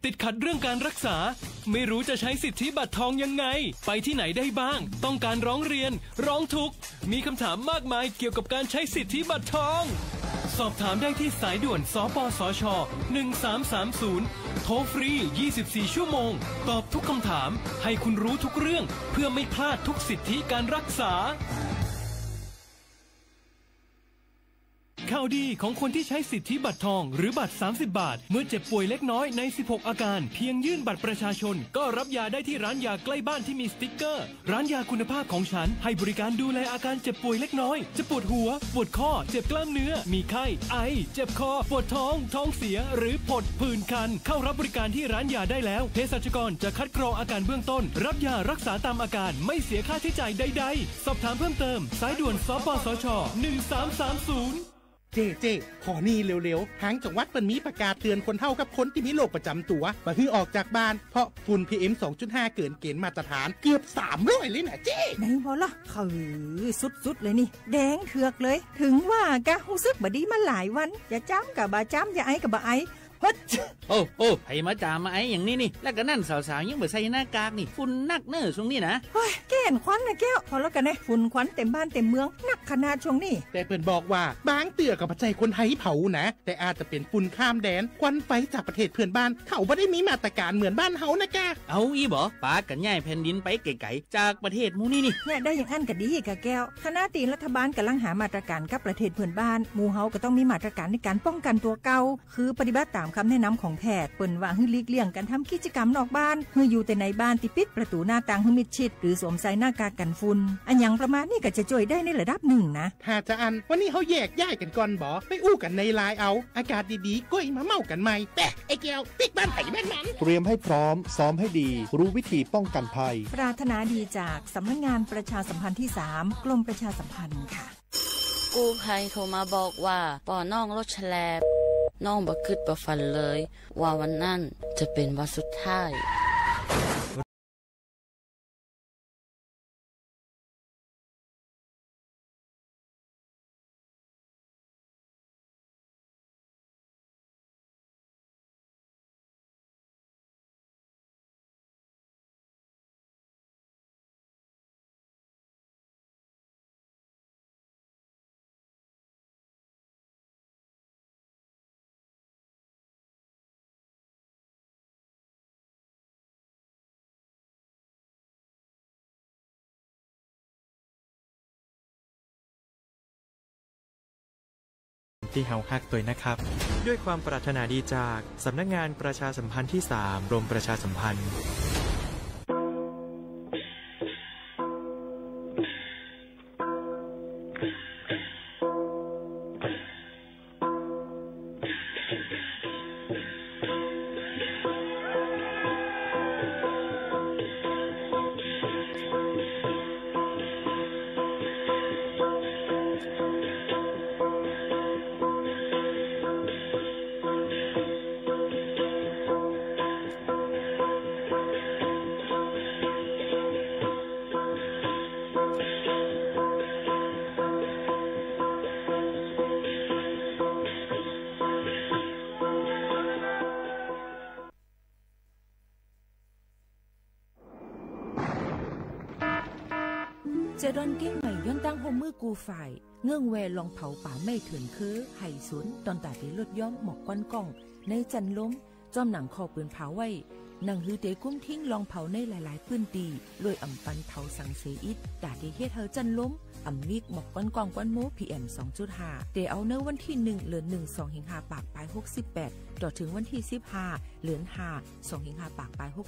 ติดขัดเรื่องการรักษาไม่รู้จะใช้สิทธิบัตรทองยังไงไปที่ไหนได้บ้างต้องการร้องเรียนร้องทุกข์มีคำถามมากมายเกี่ยวกับการใช้สิทธิบัตรทองสอบถามได้ที่สายด่วนสปสช1330โทรฟรี24ชั่วโมงตอบทุกคำถามให้คุณรู้ทุกเรื่องเพื่อไม่พลาดทุกสิทธิการรักษาข่าวดีของคนที่ใช้สิทธิบัตรทองหรือบัตร30บาทเมื่อเจ็บป่วยเล็กน้อยใน16อาการเพียงยื่นบัตรประชาชนก็รับยาได้ที่ร้านยาใกล้บ้านที่มีสติ๊กเกอร์ร้านยาคุณภาพของฉันให้บริการดูแลอาการเจ็บป่วยเล็กน้อยจะปวดหัวปวดข้อเจ็บกล้ามเนื้อมีไข้ไอเจ็บคอปวดท้องท้องเสียหรือผดผื่นคันเข้ารับบริการที่ร้านยาได้แล้วเภสัชกรจะคัดกรองอาการเบื้องต้นรับยารักษาตามอาการไม่เสียค่าใช้จ่ายใดๆสอบถามเพิ่มเติมสายด่วนสปสช1330เจ๊ขอนี่เร็วๆทางจังหวัดเปิ้นมีประกาศเตือนคนเฒ่ากับคนที่มีโรคประจำตัวบ่ให้ออกจากบ้านเพราะฝุ่น PM 2.5 เกินเกณฑ์มาตรฐานเกือบ300เลยนะเจ๊ไหนบ่ล่ะสุดๆเลยนี่แดงเถือกเลยถึงว่ากะรู้สึกบ่ดีมาหลายวันอย่าจ้ำกะบ่จ้ำอย่าไอกับบ่ไอโอ้ให้มาจามมาไอ้อย่างนี้นี่แล้วก็นั่นสาวๆยังบ่ใส่หน้ากากนี่ฝุ่นนักเน้อช่วงนี้นะเฮ้ยแก่นควันนะแก้วพอแล้วกันนะฝุ่นควันเต็มบ้านเต็มเมืองนักขนาดช่วงนี้แต่เปิ้นบอกว่าบางเตือกับปัจจัยคนไทยเผานะแต่อาจจะเป็นฝุ่นข้ามแดนควันไฟจากประเทศเพื่อนบ้านเขาบ่ได้มีมาตรการเหมือนบ้านเฮานะแกเอาอีบ่ปากันย้ายแผ่นดินไปไกลๆจากประเทศหมู่นี่เนี่ยได้อย่างอันก็ดีกะแก้วคณะตีรัฐบาลกำลังหามาตรการกับประเทศเพื่อนบ้านหมู่เฮาก็ต้องมีมาตรการในการป้องกันตัวเก่าคือปฏิบัติตามคำแนะนำของแพทย์เปิ้นว่าให้หลีกเลี่ยงการทำกิจกรรมนอกบ้านให้อยู่แต่ในบ้านที่ปิดประตูหน้าต่างให้มิดชิดหรือสวมใส่หน้ากากกันฝุ่นอันอย่างประมาณนี้ก็จะช่วยได้ในระดับหนึ่งนะถ้าจะอันวันนี้เฮาแยกย้ายกันก่อนบ่ไปอู้กันในไลน์เอาอากาศดีๆก้อยมาเมากันใหม่แต่ไอ้แก้วปิกบ้านไผบ้านมันเตรียมให้พร้อมซ้อมให้ดีรู้วิธีป้องกันภัยปรารถนาดีจากสำนักงานประชาสัมพันธ์ที่3กรมประชาสัมพันธ์ค่ะกู้ภัยโทรมาบอกว่าป่อน้องรถแฉลบน้องบ่คิดบ่ฝันเลยว่าวันนั้นจะเป็นวันสุดท้ายที่เฮาฮักตัวนะครับด้วยความปรารถนาดีจากสำนักงานประชาสัมพันธ์ที่3กรมประชาสัมพันธ์เจดอนเก้งใหม่ย้อนตั้งโฮมมือกูฝ่ายเงื่องแวลองเผาป่าไม่เถื่อนคือไห่สวนตอนตาที่ลดย้อมหมอกก้อนกล้องในจันล้มจอมหนังคอปืนเผาไว้หนังฮือเตกุ้มทิ้งลองเผาในหลายๆพื้นตีโดยอ่ำปันเผาสังเสอิดดาที่เฮ็ดเฮาจันล้มอ่ำมิกหมอกก้อนกล้องก้อนโม PM 2.5 เตเอาเนื้อวันที่1เดือน1 2สิงหาปากปลาย68ต่อถึงวันที่15เดือน5 2สิงหาปากปลาย68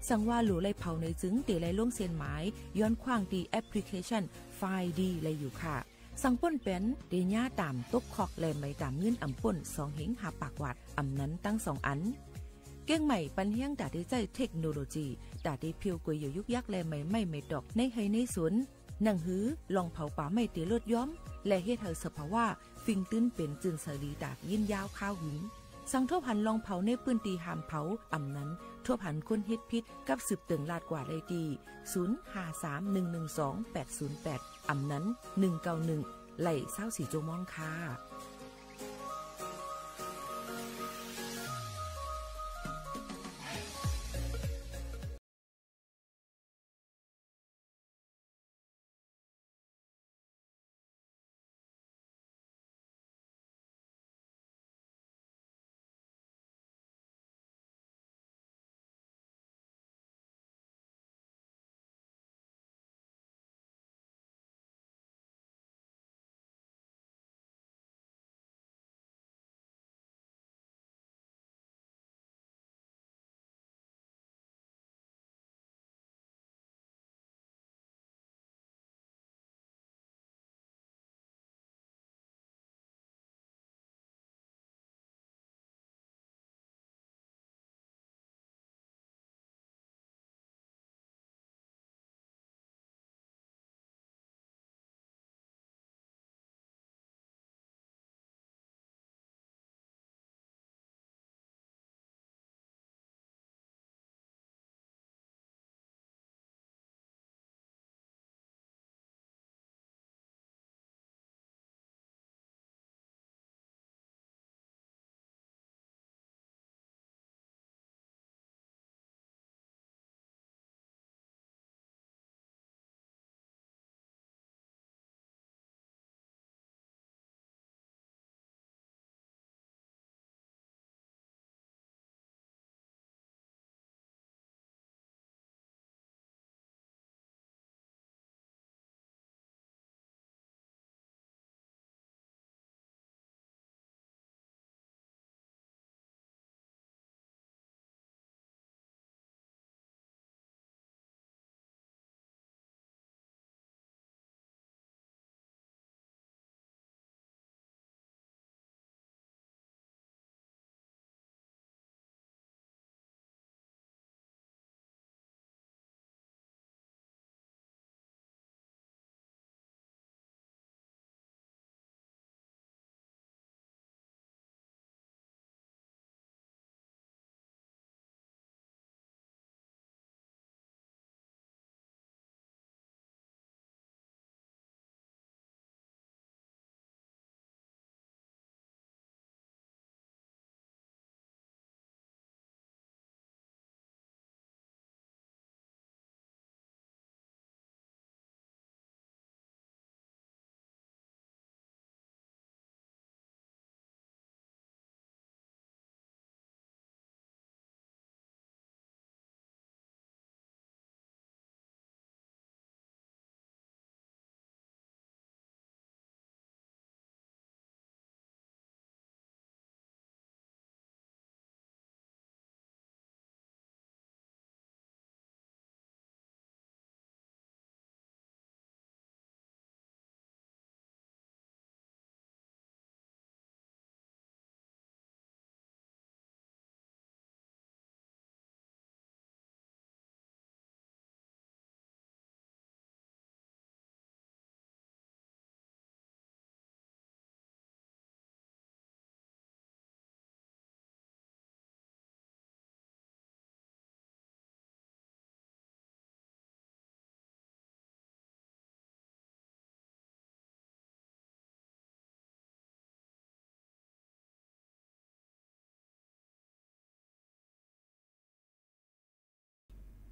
สั่งว่าหลูไล่เผาในจึงเตไล่ล่งเส้นหมายย้อนขว้างดีแอปพลิเคชันไฟล์ดีไล่อยู่ค่ะสั่งป่นเป็นเดญ่าตามตกคอกแลไม่ตามเงินอ่ำป่น2เฮงหาปากวัดอ่ำนั้นตั้ง2อันเก้งใหม่ปันเฮียงดาได้ใจเทคโนโลยีดาได้เพียวกวยอยู่ยุกยักแลไม่ดอกในให้ในสวนหนังหือลองเผาป่าไม่เตลดย้อมและเฮ็ดให้สภาวะฟิงตื้นเป็นจึนสลีดากยินยาวข้าวหึงสั่งทบหันลองเผาในปืนตีหามเผาอ่ำนั้นทบหันคนเฮ็ดพิษกับสืบตึงลาดกว่าเลยดี0531128808อ่ำนั้น191ไหล่24โจมองค่ะ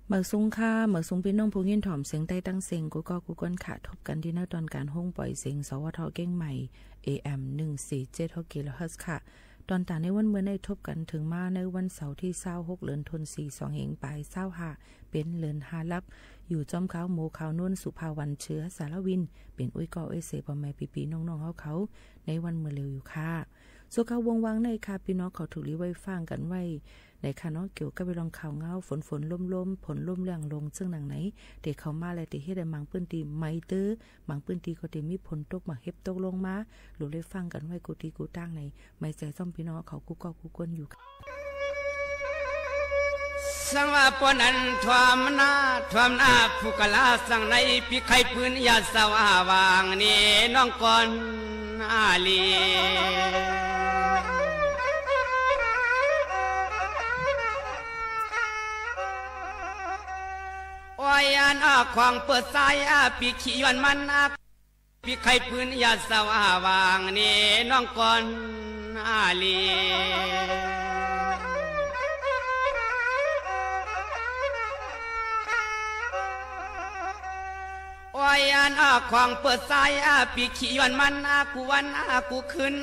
เมื่อซุงค่าเมื่อซุงพี่น้องผู้ยินถ่อมเสียงใต้ตั้งเสียงกูก็กูก้นขาทบกันที่หน้าตอนการห้องปล่อยเสียงสวทเก้งใหม่ AM 147 กิโลเฮิรตซ์ค่ะตอนต่างในวันเมื่อได้ทบกันถึงมาในวันเสาร์ที่26เดือนธันวาคม2เหงปลาย25เป็นเดือน5ลับอยู่จอมเขาโมเขานุ่นสุภาวันเชื้อสารวินเป็นอุ้ยก่อเอเสพ่อแม่พี่ๆน้องๆเขาในวันเมื่อเร็วอยู่ค่ะสุขาวงวางในค่ะพี่น้องเขาถูกลี้ไว้ฟังกันไว้ในค่ะเนาะเกี่ยวกับไปลองข่าวเงาฝนล่มผลล่มแรงลงซึ่งหนังไหนเด็กเขามาและที่เฮ็ดได้มังปื้นตีไม้ตื้อมังปื้นตีก็ได้มีผลตกมาเฮ็บตกลงมาหลุได้ฟังกันไว้กูตีกูตั้งในไม่ใจซ่อมพี่น้องเขากูก็กูก้นอยู่สังว่าปนันทวามนาผู้กลาสังในปีไข่ปืนยาสว่าวางนี่น้องก่อนอาลีวายันของเปิดสายปีขี้ย้อนมันปีไข่ปืนยาสว่าวางนี่น้องก่อนอาลีวายันของเปิดสายปีขี้ย้อนมันกูวันกูคืน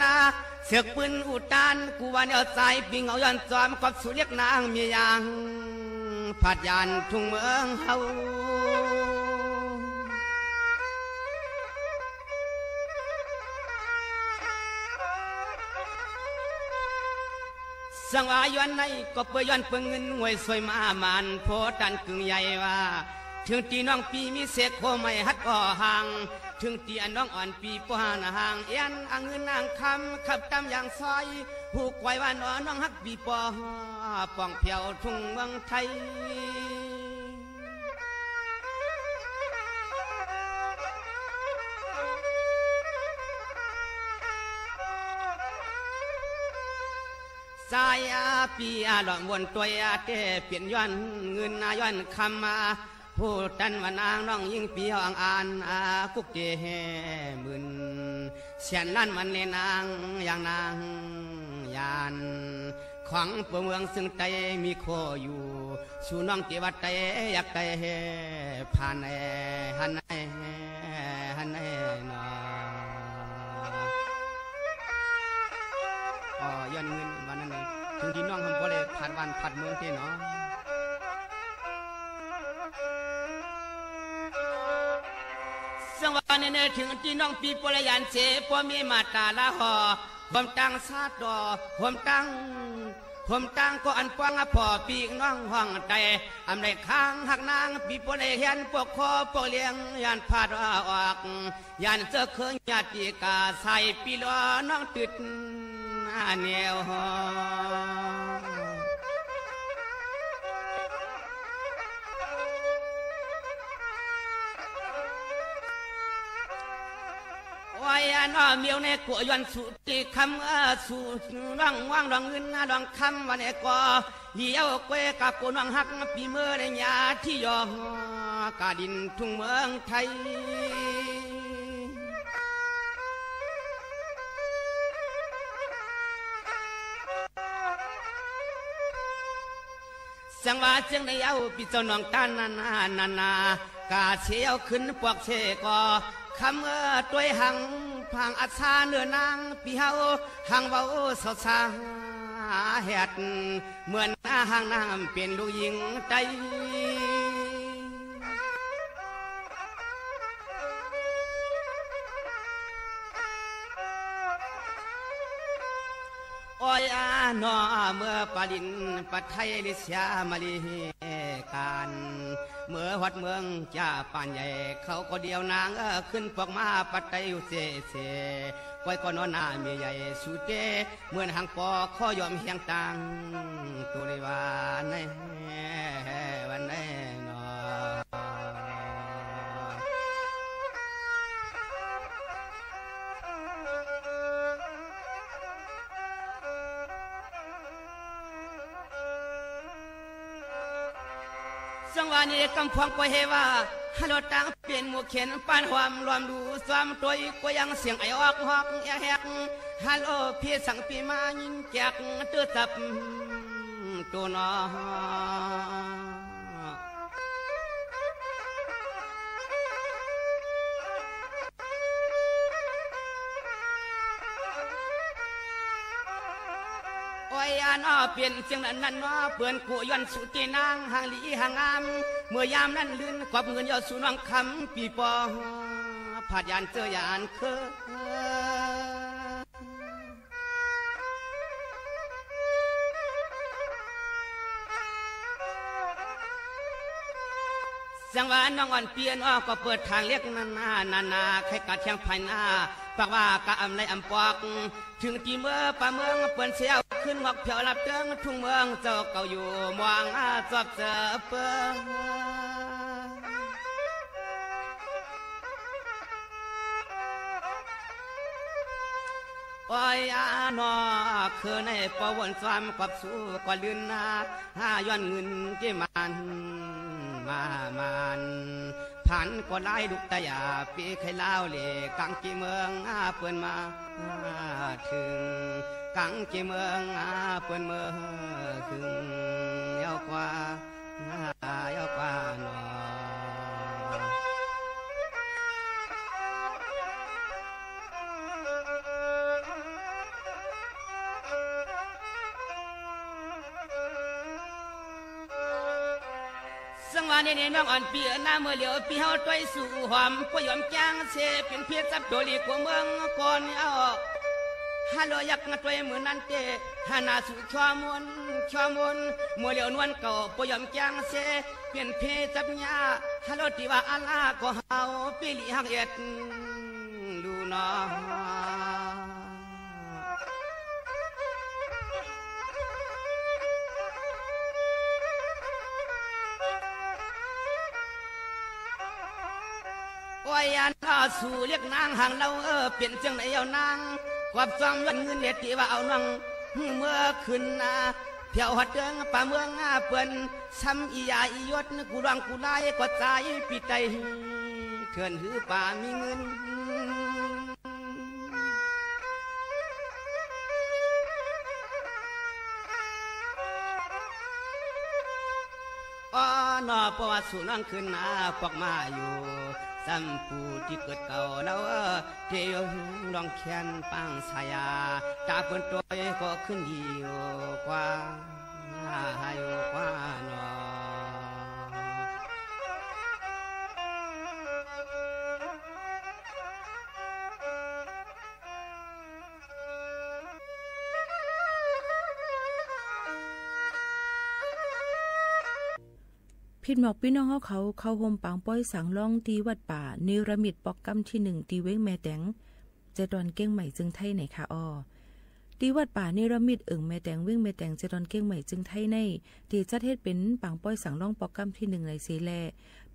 เสือกปืนอุตานกูวันเอาใจปีเงาย้อนจอมกับสุเรียกนางมีอย่างผัดยานทุ่งเมืองเฮาสังวาย้อนในก็เปย้อนเปิงเงินงวยสวยมามานโพดันกึ่งใหญ่ว่าถึงตีน้องปีมีเศษโคไม่ฮัดก่อห่างถึงตีอันน้องอ่อนปีป้านห่างเอ็นอังเงินนางคำขับตามอย่างซอยผูกไว้ว่าน้องฮักปีปอป่องเพียวทุ่งเมืองไทยสายปีหลอนวนตัวเตเปลี่ยนย้อนเงินย้อนคำผู้ตันว่านางน้องยิ่งปีห้องอ่านกุกเจหมื่นเสียนลั่นมันเลนางอย่างนางยานของเมืองซึ่งใจมีโคอยู่สู่น้องเทวใจอยากใจผ่านหันนย้อนเงินวันนั้นเลยถึงที่น้องทำพอเลยผ่านวันผ่านเมืองเท่เนาะสังวันนี้ถึงที่น้องปีปรยานเสพอมีมาตาละหอผมตั้งซาดอผมตั้งก็อันปังพ่อปีกน้องห้องใจอำไรค้างหักนางปีปรยเห็นปกคอปกเลี้ยงยานพาดออกยานเจอเคยญาติกาใส่ปีล้อน้องติดแนววายน้อเมียวในกัวย้อนสุติคำสู่ร่องว่างร่องเงินร่องคำวันเอกเลี้ยวเกวกับกูน้องหักปีเมื่อในยาที่ยอกาดินทุ่งเมืองไทยสังวาเสียงในเอาปีเจ้าน้องตานนากาเชียวขึ้นพวกเชกอคำตัวหังพังอัศาเนื้อนางปีเฮาหังเบาสาวสาเหตุเหมือนหางน้ำเป็นลูกยิงใจโอ้ยนอเมื่อปลินปัทไทยลิเสียมาลีการเมื่อวัดเมืองจ่าป่านใหญ่เขาก็เดียวนางขึ้นปอกมาปัดไตอยู่เสก้อยก็นอนหน้าเมียใหญ่สุเตเหมือนหางปอข้อยอมเฮียงตังตัวเลยว่าในวันไหนนอสังวานีกำพวงก็เฮว่าฮัลโหลตังเปลี่ยนหมวกเข็นปานความรวมดูซ้ำตัวก็ยังเสียงไอออกหอกแหกฮัลโหลพี่สั่งปีมายิงแจกตื้อตับตัวนอ อยอันอ้อเปลี่ยนเสียงนั้นอ้อเปื่อนกูย้อนสุตีนางห่างลีห่างงามเมื่อยามนั้นลื่นกอบเงินยอดสู่น้องคำปีปอผาดยานเจอยานเคยจังหวะน้องอ่อนเปลี่ยนอ้อก็เปิดทางเรียกนาใครกัดเชียงภายหน้าปากว่ากะอำไรอำปอกถึงที่เมื่อป่าเมืองเปิ่นเสียวขึ้นหมอกเผียวรับเตืองทุ่งเมืองเจ้าเก่าอยู่มองจอบเจอเปิ้งโอ้ยนอคือในปวนสวามกับสู้ก่อนลืนนาห้าย้อนเงินที่มันผ่านก็ไล่ดุกตายาปีไข่เล่าเล่กังกีเมืองเปิ้นมาถึงกังกีเมืองเปิ้นเมืองถึงยาวกว่าหนอสังวานี่น้องอ่อนเปียหน้าเมื่อเหลียวปีเฮาต้อยสู่หอมปยอมจางเสเป็นเพียรจับโดลีกว่าเมืองก่อนเอาฮัลโหลยักษ์ต้อยเหมือนนั้นเตหานาสู่ชอมนเมื่อเหลียวนวลเก่าปยอมจางเสเป็นเพียรจับยาฮัลโหลที่ว่าอัลลาก็เฮาปีลีหักเอ็ดดูน้อว่ายันข้าสู่เรียกนางห่างเราเปลี่ยนจังไหนเอานางความจำวันเงินเด็ดที่ว่าเอานังเมื่อคืนนาเที่ยวหัดเดิงป่าเมืองเปิ้นซ้ำอียาอียศกูรังกูไล่ก็ใจปีไตเถื่อนหือป่ามีเงินนอประวัติสู่นั่งขึ้นนาปอกมาอยู่สัมปูที่เกิดเก่าแล้วเที่ยวลองแขนปังสายาตาเปิ้นตัวก็ขึ้นดีกว่าหนอพิดหมอกพี่น้องเขาเข้าโฮมปางป้อยสังล่องตีวัดป่าเนรมิตปอกกำที่1ตีเว้งแม่แตงเจดอนเก้งใหม่จึงไทยไหนคะตีวัดป่าเนรมิตแม่แตงเว้งแม่แตงเจดอนเก้งใหม่จึงไทยในตีจัดเฮ็ดเป็นปางป้อยสังล่องปอกกำที่1ในเซแล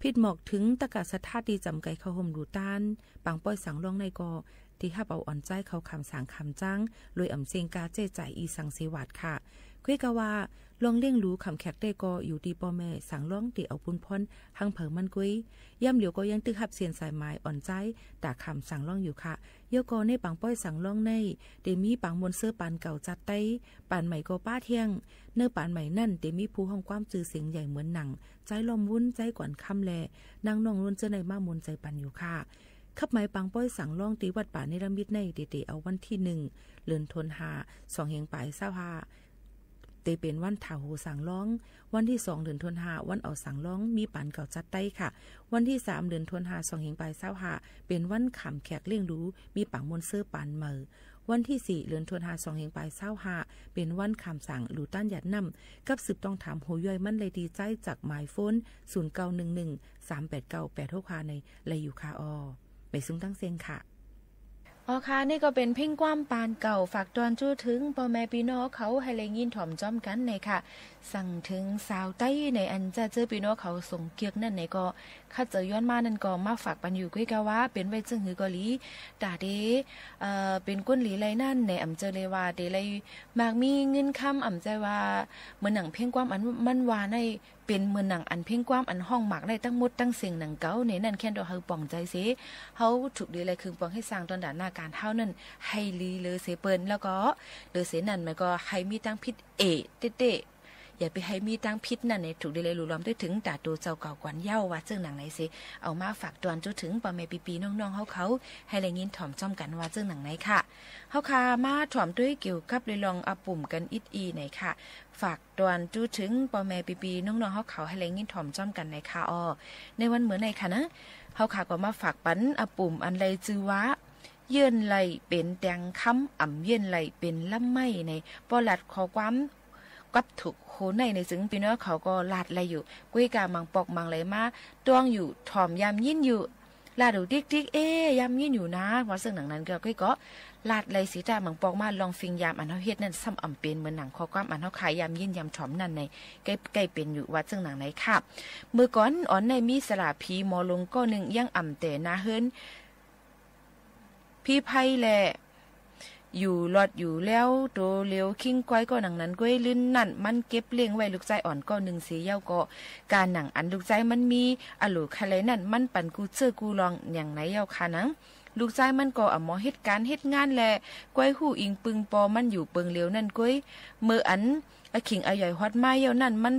พิดหมอกถึงตะกะสะทาตีจำไก่เข้าโฮมดูต้านปางป้อยสังล่องในกอที่ฮับเอาอ่อนใจเขาคำสางคำจ้างโดยอำเซงกาเจใจอีสังเสวัดค่ะคุยกะว่าลองเลี้ยงรู้คำแขกได้ก็อยู่ดีพ่อแม่สั่งร้องตีเอาปุนพรหังเผิงมันกุ้ยย่ำเหลียวก็ยังตึกหับเสียนสายไม้อ่อนใจตาคำสั่งร้องอยู่ค่ะเยอะก็ในปังป้อยสั่งร้องในเดมีปังมนเสื้อปานเก่าจัดไต้ปานใหม่ก็ป้าเที่ยงเนื้อปานใหม่นั่นเดมีผู้ห้องความจือเสียงใหญ่เหมือนหนังใจลมวุ้นใจกว่านคำแลนางนองล้นเจอในมามนใจปันอยู่ค่ะขับไม้ปังป้อยสั่งร้องตีวัดป่าในระมิดในเดเอาวันที่1เดือนธันวาคม2เฮงปลาย25เตเป็นวันถาโหสังร้องวันที่2เดือนธันวาคมวันเอาสังร้องมีปานเก่าจัดไต้ค่ะวันที่3เดือนธันวาคม2เฮงปลาย25เป็นวันขำแขกเลี้ยงรู้มีปังมนเสื้อปานเมอวันที่4เดือนธันวาคม2เฮงปลาย25เป็นวันขำสั่งหลูต้านหยัดนำกับสืบต้องถามโหย่อยมันเลยดีใจจากหมายโฟน0911 389 865ในเลยอยู่ค่ะไปซึ่งตั้งเสียงค่ะค่ะนี่ก็เป็นเพ่งความปานเก่าฝากตอนจู้ถึงพ่อแม่พี่น้องเขาให้เลยยินถ่อมจ้อมกันในค่ะสั่งถึงสาวใต้ในอันจะเจอพี่น้องเขาส่งเกียกนั่นในก็ข้าเจอย้อนมานั่นก็มาฝากปันอยู่กุ้ยกะว่าเป็นไว้จึงหือเกาหลีตาเดเป็นก้นหลีไรนั่นในอำเจอเลยว่าเดเลยมากมีเงินคำอำใจว่าเหมือนหนังเพ่งความอันมันว่าในเป็นเหมือนหนังอันเพ่งความอันห้องหมักได้ตั้งมดตั้งเสียงหนังเก่าในนั่นแค่ดอกเฮาป่องใจเสเฮาถูกดีเลยคือป่องให้สร้างตอนด่านหน้าการเท่านั้นให้ลีเลยเสเปิ้นแล้วก็เดอเสนั่นมันก็ให้มีตั้งพิษเต อย่าไปให้มีตั้งพิษนั่นในถูกได้เลยรู้ล้อมด้วยถึงตาดูเจ้าเก่ากวนเย้าว่าเจ้าหนังไหนสิเอามาฝากตอนจุถึงปอแม่ปีๆน้องๆเขาให้แรงยินถ่อมจ้อมกันว่าเจ้าหนังไหนค่ะเฮาคามาถ่อมด้วยเกี่ยวกับเลยลองเอาปุ่มกันอิดอีไหนค่ะฝากตอนจุถึงปอแม่ปีๆน้องๆเขาให้แรงยินถ่อมจ้อมกันในค่ะในวันเหมือนในค่ะนะเฮาคาก็มาฝากปันเอาปุ่มอันไรจื้อว่าเยื่นไหลเป็นแตงค้ำอ่ำเยื่นไหลเป็นลำไม้ในปอลัดขอความกับถูกโหในซึ่งพี่น้องเขาก็ลาดไหลอยู่กุ้ยกามังปอกมังไหลมาต้วงอยู่ถ่อมยามยินอยู่ลาดูติ๊กยามยินอยู่นะว่าซึ่งหนังนั้นก็ลาดไหลสีตามังปอกมาลองฟิงยามอันเฮาเฮ็ดนั่นซ้ำอ่ำเป็นเหมือนหนังคอความอันเฮาขายยามยินยามถ่อมนั่นในใกล้เป็นอยู่ว่าซึ่งหนังไหนค่ะเมื่อก่อนอ่อนในมีสลาพีหมอลงก็นึงยังอ่ำแต่นาเฮิรนพี่ไพ่แหละอยู่หลอดอยู่แล้วโตเลี้ยวคิงก้อยก็หนังนั้นก้อยลื่นนั่นมันเก็บเลี้ยงไว้ลูกใจอ่อนก็หนึ่งสีเย้าก็การหนังอันลูกใจมันมีอลูคาเลยนั่นมันปั่นกูเจอกูลองอย่างไหนเย้าค่ะนังลูกใจมันก็หมอเหตุการณ์เหตุงานแหละก้อยหูอิงปึงปอมันอยู่เปิงเลี้ยวนั่นก้อยเมื่ออันขิงใหญ่ฮอดไม้เย้านั่นมัน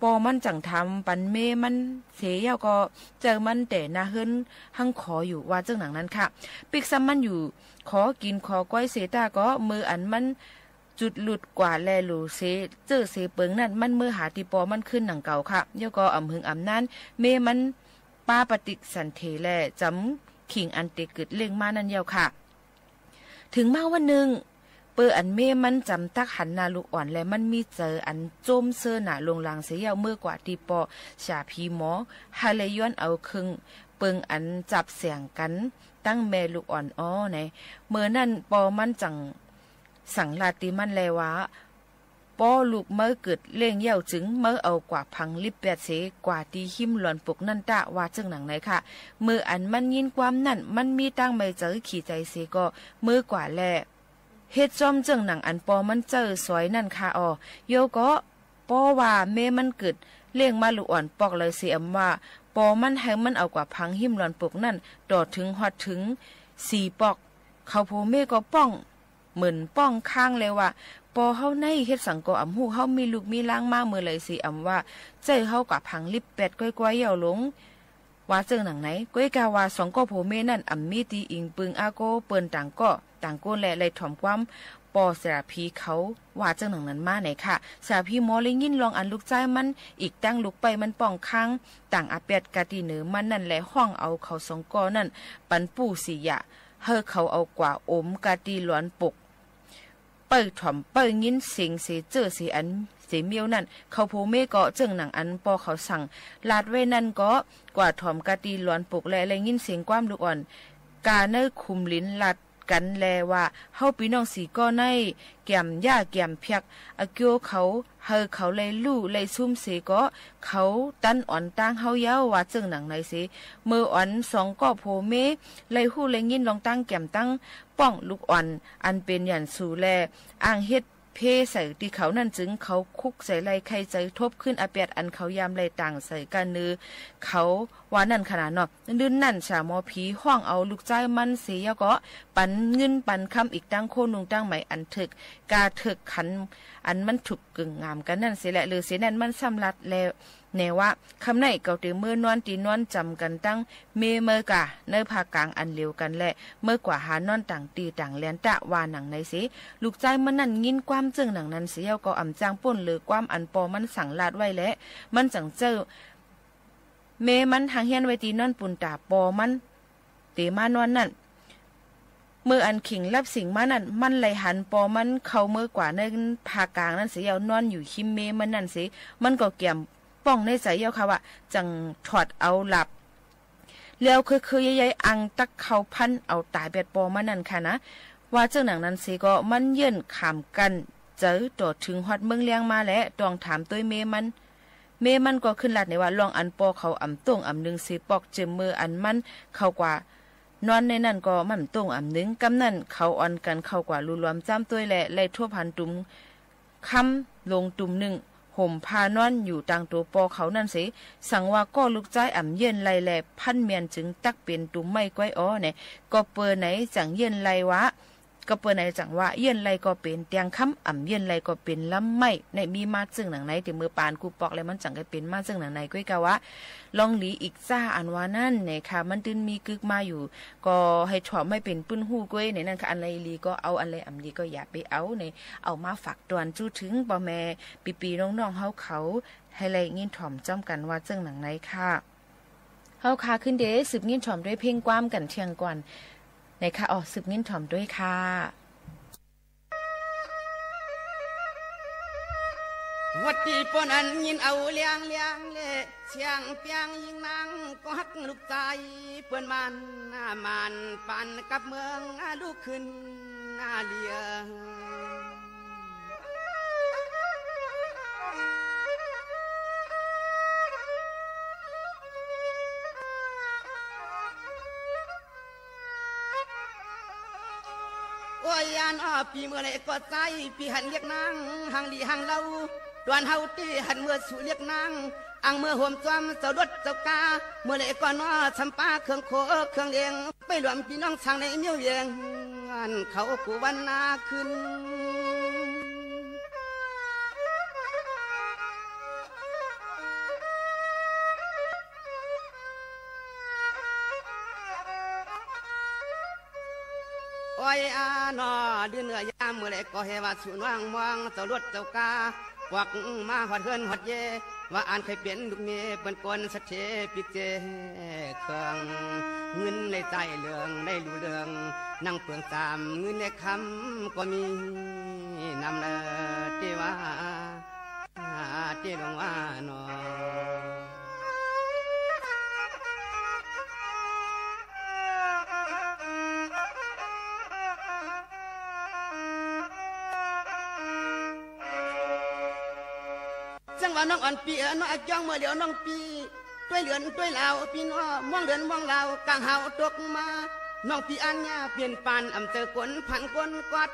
ปอมันจังทำปันเมมันเสียเย้าก็เจอมันแต่นาเฮิรนหังขออยู่ว่าเจ้าหนังนั้นค่ะปิกซ้ำมันอยู่ขอกินขอก้อยเสตาก็มืออันมันจุดหลุดกว่าแลลูเซเจอเสเปิงนั่นมันมือหาตีปอมันขึ้นหนังเก่าค่ะเย้าก็อำหึงอำนั้นเมมันป้าปฏิสันเทแลจำขิงอันเตกึดเล่งมานั่นเย้าค่ะถึงมาวันหนึ่งเปิดอันเมมันจำตักหันนาลูกอ่อนและมันมีเจออันโจมเสื้อหนาลงลางเสียเมื่อกว่าตีปอชาพีหมอฮาเลยย้อนเอาครึ่งเปิงอันจับเสียงกันตั้งแม่ลูกอ่อนในเมื่อนั่นปอมันจังสั่งลาติมันแลว่าปอลูกเมื่อเกิดเล่งเย่าจึงเมื่อเอากว่าพังลิบแปดเสกว่าตีหิมหลอนปกนั่นตะว่าจึงหนังไหนค่ะเมื่ออันมันยินความนั่นมันมีตั้งไม่เจอขี่ใจเสก็เมื่อกว่าแลเฮ็ดจอมเจิงหนังอันปอมันเจอสวยนั่นค่ะโยก็ปอว่าเมมันเกิดเลี้ยงมาลูกอ่อนปอกเลยเสียมว่าปอมันให้มันเอากว่าพังหิมหลอนปกนั่นต่อถึงฮอดถึง4ปอกเขาโพเมก็ป้องเหมือนป้องข้างเลยว่าปอเฮาในเฮ็ดสังกออำฮู้เฮามีลูกมีล้างมาเมื่อเลยสิอำว่าใจเฮากว่าพังลิบแปดก้อยๆเหี่ยวลงว่าเจิงหนังไหนก้อยกาว่า2ก็โพเมนั่นอำมีตีอิงปึงอาโกเปิ้นต่างก็ต่างโกนและเลยถ่อมความปอสระพีเขาว่าเจ้าหนังนั้นมาไหนค่ะสระพีมอเลยยินลองอันลูกใจมันอีกตั้งลูกไปมันป่องค้างต่างอาเปียดกาตีเหนือมันนั่นแหละห้องเอาเขา2กอนั่นปันปู่สิยะเฮอเขาเอากว่าอมกาตีหลวนปกเปิดถ่อมเปิดยินเสียงเสเจอเสียอันเสียเมียวนั่นเขาโพเมก็เจิงหนังอันปอเขาสั่งลาดไว้นั่นก็กว่าถ่อมกาตีหลวนปกและเลยยินเสียงความลูกอ่อนกาเนอคุมลิ้นลาดกันแลว่าเฮาพี่น้องสีก็ในแก้มย่าแก้มเพียกอะเกียวเขาเฮอเขาเลยลู่เลยซุ่มเสก็เขาตันอ่อนตั้งเฮาเย้าว่าจึงหนังไหนสิมืออ่อน2ก็โพเมเลยฮู้เลยยินลองตั้งแก้มตั้งป้องลูกอ่อนอันเป็นหยันสู่แลอ้างเฮ็ดเพใส่ที่เขานั่นจึงเขาคุกใส่ไรใครใจทบขึ้นอาเปียดอันเขายามไรต่างใส่กันนือเขาว่านั่นขนาดเนาะดื้นนั่นสามอผีห้องเอาลูกใจมันเสียก็ปันเงินปันคำอีกตั้งโคนุงตั้งใหม่อันถึกกาถึกขันอันมันถูกกึ่งงามกันนั่นเสียแหละหรือเสียนั่นมันซ้ำรัดแล้วแนว่าคำไหนเก่าเตเมื่อนอนตีนอนจำกันตั้งเมื่อกะเนื้อผากลางอันเลียวกันแหละเมื่อกว่าหานอนต่างตีต่างแลนตะว่าหนังในสิลูกใจมันนั่นยินความจึงหนังนั้นเสียก็อ่ำจางป่นหรือความอันปอมันสั่งลาดไว้แล้วมันจังเจอเมมันหางเฮียนไว้ตีนอนปุ่นตาปอมันเตมานอนนั่นเมื่ออันขิงรับสิ่งมานั่นมันไหลหันปอมันเข้าเมื่อกว่าในผากลางนั่นเสียนอนอยู่คิมเมมันนั่นสิมันก็เกี่ยมป้องในใจเย้าค่ะว่าจังถอดเอาหลับแล้วคือใหญ่ๆอังตักเขาพันเอาตายเบ็ดปอมานั่นค่ะนะว่าเจ้าหนังนั้นสิก็มันเยื่นขามกันเจอต่อถึงฮอดเมืองเลี้ยงมาแล้วต้องถามตัวเมมันก็ขึ้นลัดในว่าลองอันปอเขาอ่ำต้งอ่ำนึงสิปอกเจมมืออันมันเข้ากว่านอนในนั่นก็มันต้งอ่ำนึงกำนั่นเขาอ่อนกันเข้ากว่ารูรวมจ้ำตัวแหละไล่ทั่วพันตุ่มค้ำลงตุ่มหนึ่งห่มพานอนอยู่ต่างตัวปอเขานั่นสิสั่งว่าก็ลูกใจอ่ำเย็นไล่แลพันเมียนจึงตักเป็นตุ่มไม่ก้อยเนี่ยก็เปิดไหนจังเย็นไล่วะ ก็เปิ้นในจังว่าเย็นไรก็เป็นเตียงค้ำอ่ำเย็นไรก็เป็นลำไม้ในมีมาซึ่งหนังไหนที่มือปานกูปอกแล้วมันจังก็เป็นมาซึ่งหนังไหนก้อยกะว่าลองหลีอีกซ่าอันว่านั่นเนี่ยค่ะมันตึนมีกึกมาอยู่ก็ให้ถอมไม่เป็นปื้นหู้ก้อยในนั่นค่ะอันไรลีก็เอาอันไรอ่ำลีก็อย่าไปเอาในเอามาฝากตวนจู้ถึงป่อแม่ปีๆน้องๆเฮาเขาให้ไรยินถ่อมจ้อมกันว่าซึ่งหนังไหนค่ะเฮาค่ะขึ้นเด้สืบยินถ่อมด้วยเพลงความกันเที่ยงก่อนในค่ะออกสืบยินถ่อมด้วยค่ะวัดที่ปนันยินเอาเลี้ยงเชียงเปียงยิงนางก็ฮักลูกใจเปิ้นมันปันกับเมืองลูกขึ้นเลียโอ้ยยานปีเมื่อไรก็ใจปีหันเรียกนางหางลีหางเล่าดวนเฮาตีหันเมื่อสู่เรียกนางอังเมื่อห่มจอมเจ้ารถเจ้ากาเมื่อไรก็นอชำปาเครื่องโคเครื่องเลี้ยงไปรวมพี่น้องทางในเมียวเวียงอันเขากูวันนาขึ้นโอ้ยนอดื้อเนื้อยามเมื่อไรก็เฮว่าสุนวางมองเจ้ารถเจ้ากาพวกมาหอดเฮือนหอดเยว่าอ่านเคยเปลี่ยนลูกเมียเป็นกวนสัเทปิเจเครื่องเงินในใจเรื่องในรู้เรื่องนั่งเปลืองตามเงินในคำก็มีนำเลยเทว่าเทลงว่านอจังว่าน้องอ่อนปีน้องจ้องเมื่อเดี๋ยวน้องปีด้วยเหลือนด้วยลาวปีน้องมองเหลือนมองลาวกลางหาวตกมาน้องปีอันเนี่ยเปลี่ยนปานอำเภอกวนพันกวนกอด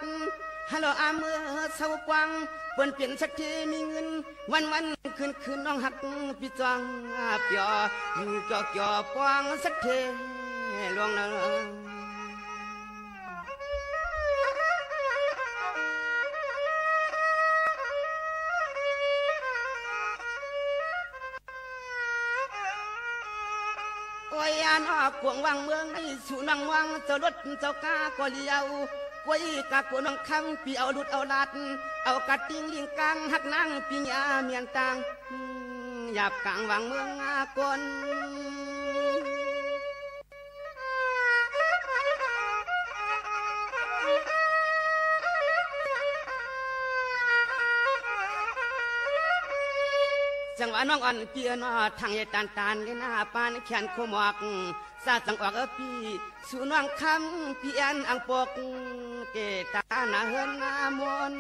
ฮัลโหลอาเมื่อเศร้ากวางเปิ้นเปลี่ยนสักทีมีเงินวันคืนน้องหักปีจวงเปียอยู่จ่อปวงสักทีลวงเนอโอ้ยอันกวงวังเมืองในสู่นังวังเจ้ารถเจ้ากาก็เลี้ยวกวยกากวนน้องคำปีเอาดุดเอาลาดเอากัดติงลิงกังหักนั่งปีญาเมียนตังหยาบกลางวังเมืองกนจังหวะน้องอ่อนเปียนทางยายตานในหน้าปานแขนโคมอกซาจังออกปีสู่น้องคำเปียนอังปกเกตาหน้าเฮินหน้ามน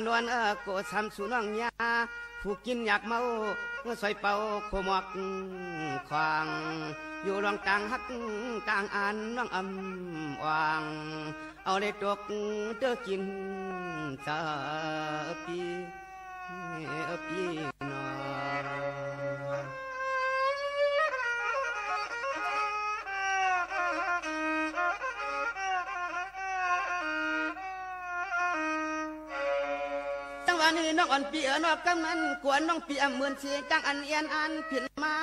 นวลโกทำสู่น้องยาผู้กินอยากเมาใส่เป่าโคมอกควางอยู่รองต่างฮักต่างอันน้องอำวางเอาเลยตกเด้อกินซาปีนอวันนี้น้องอ่อนปีนอกกำนันกวนน้องปีเหมือนเสียงจังอันเอียนอันผิดมา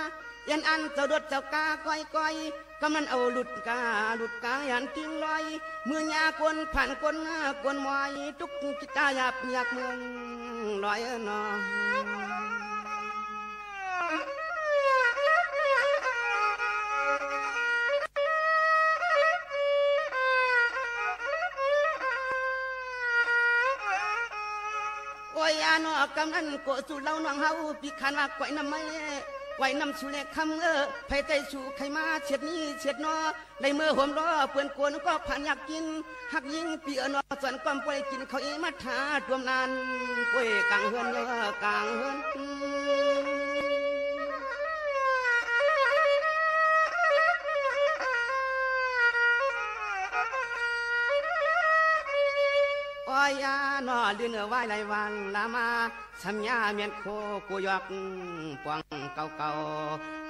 เอียนอันเจ้าดดเจ้ากาก้อยกำนันเอาหลุดกายันทิ้งลอยมือยากวนผ่านกวนมอยทุกจิตตาหยาบอยากเมืองลอยนอโอ้ยอันกำนันโกสู่เล่าน้องเฮาปีขันว่าไว้น้ำไม่ไว้น้ำสู่เล็กคำไผใจสู่ใครมาเฉียดนี้เฉียดนอในเมื่อห่มรอเปื่อนกวนก็ผ่านอยากกินหักยิงปีนอส่วนความป่วยกินเขาเอมาถาดวมนานป่วยกลางเฮือนกลางเฮือนโอ้ อยยานอเดือนไว้หลายวันลามาสัญญาเมียนโคกูยอกปวงเก่าเก่า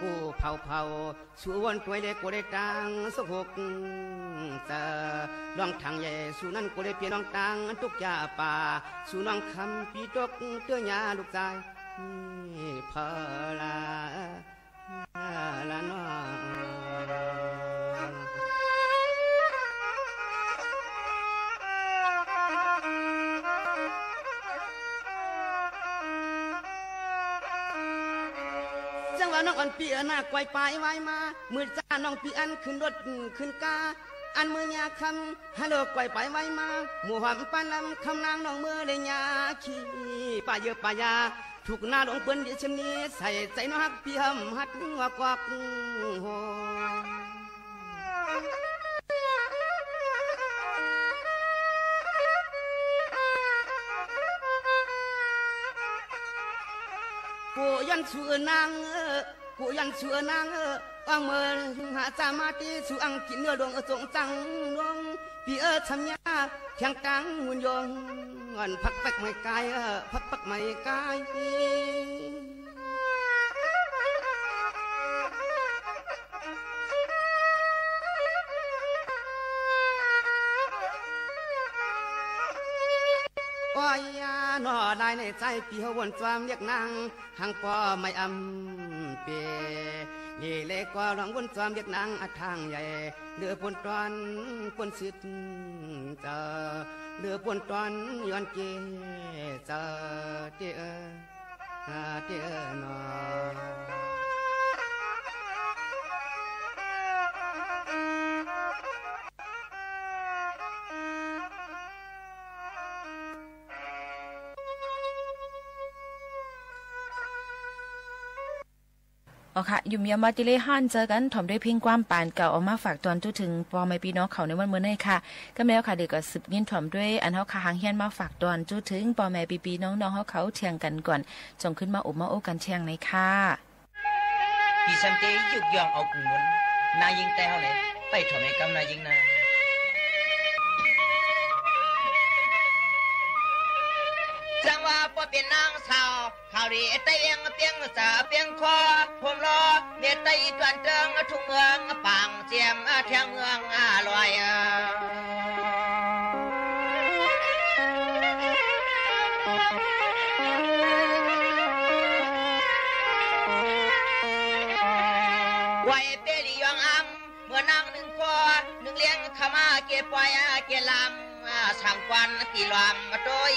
กูเผาเผาสู่วนตัวเล็กกูได้ตังสุกหกเจอลองทางใหญ่สู่นั้นกูได้เปลี่ยนลองตังทุกยาป่าสู่น้องคำปีตกเตื้อยาลูกใจพอละละน้องจังว่าน้องอันปีอันหน้าไกวปลายไว้มามือจ้าน้องปีอันขึ้นรถขึ้นกาอันมือยาคำฮัลโหลไกวปลายไว้มาหมู่หอมปานลำคำนางน้องมือเลยยาขี้ป่าเยอะป่ายาถูกหน้าหลงเปิ้นดิฉันนี้ใส่ใจน้องฮักพี่หำฮัดหัวกวักโหกูยันชื่อนางกูยันชื่อนางอังเมื่อหาจามาตีชูอังกินเนื้อดวงทรงจังดวงพี่ทำยาเพียงกังมุนยงอันพักปักไม่กายพักปักไม่กายอ้อยยาหน่อได้ในใจพี่เขาวนความเรียกนางหังปอไม่อำเปยี่เล็กก็ร้องวนความเรียกนางอัดทางใหญ่เดือปนตอนปนสิทธิ์เจอเดือปนตอนย้อนเกเจอเจ้เจ้หน่อค่ะยุ่มยามมาติเลฮั่นเจอกันถ่อมด้วยเพลงความปานเก่าออกมาฝากตอนจุถึงปอไม่พี่น้องเขาในวันเมื่อนี้ค่ะก็แล้วค่ะเด็กก็สืบยินถ่อมด้วยอันเฮาค่ะหางเฮียนมาฝากตอนจุถึงปอแม่พี่น้องๆเฮาเขาเที่ยงกันก่อนจงขึ้นมาอบมาโอ้กันเที่ยงในค่ะพี่สันเตยุกยองเอากุงวนนายยิงแต่เฮาเลยไปถ่อมให้กำนายยิงนะจังว่าบ่เป็นนางสาวข่าวดีเตียงเปียงสาเปียงคอผมรอเด็ดไตตวนเจิงทุ่งเมืองปางเจียมเทียงเมืองลอยไว้เปรียงอังเมื่อนางหนึ่งคอหนึ่งเลี้ยงขมาเก็บปล่อยเกลำสังควันตีลามโดย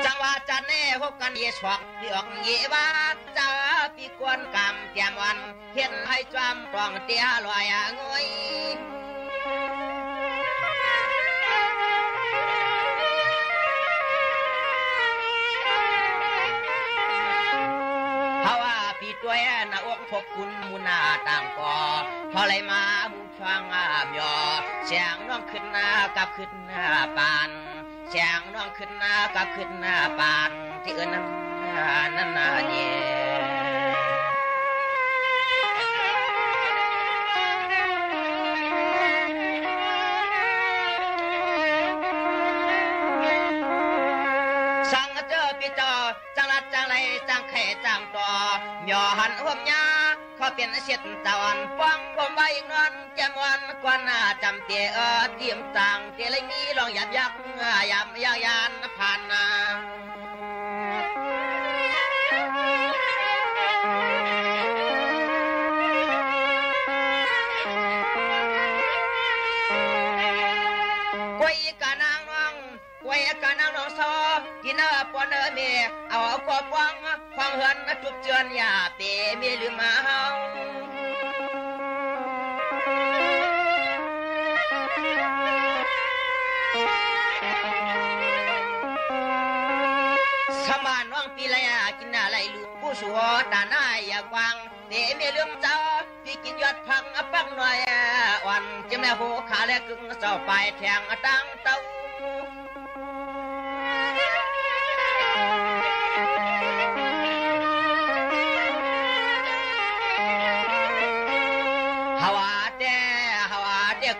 จังหวะจันเน่พบกันเยสวกเดือกเยวาจะปีกวนกำเตียมวันเห็นให้จอมปลองเตี้ยลอยงอยตัวหน้าอกพบคุณมุนาต่างก่อพอไหลมามุฟังยอเสียงน้องขึ้นหน้ากับขึ้นหน้าปานเสียงน้องขึ้นหน้ากับขึ้นหน้าปานที่เอิ้นนั่นเนี่ยสั่งเจอพี่จอจังรัดจังไรจังแข่จังต่อยอหันหัวมยาเขาเป็นเสียดตะวันฟังผมใบนอนแก้มวันกวนจำเตียเตียมต่างเตียเลยมีลองหยับยักหยับยายานผ่านกวยกะนางน้องกวยกะนางน้องซอกินปอนเมเอาปอฟังความเหินทุบเจือนยาเปมีลืมมาเฮาสมานน้องปีละกินอะไรลูกผู้สัวตาหน้าอยากฟังเดมีลืมเจ้าพี่กินยอดพังปักหน่อยวันจิ้มแล้วหูขาและกึ่งเจ้าไปแทงตั้งเต้า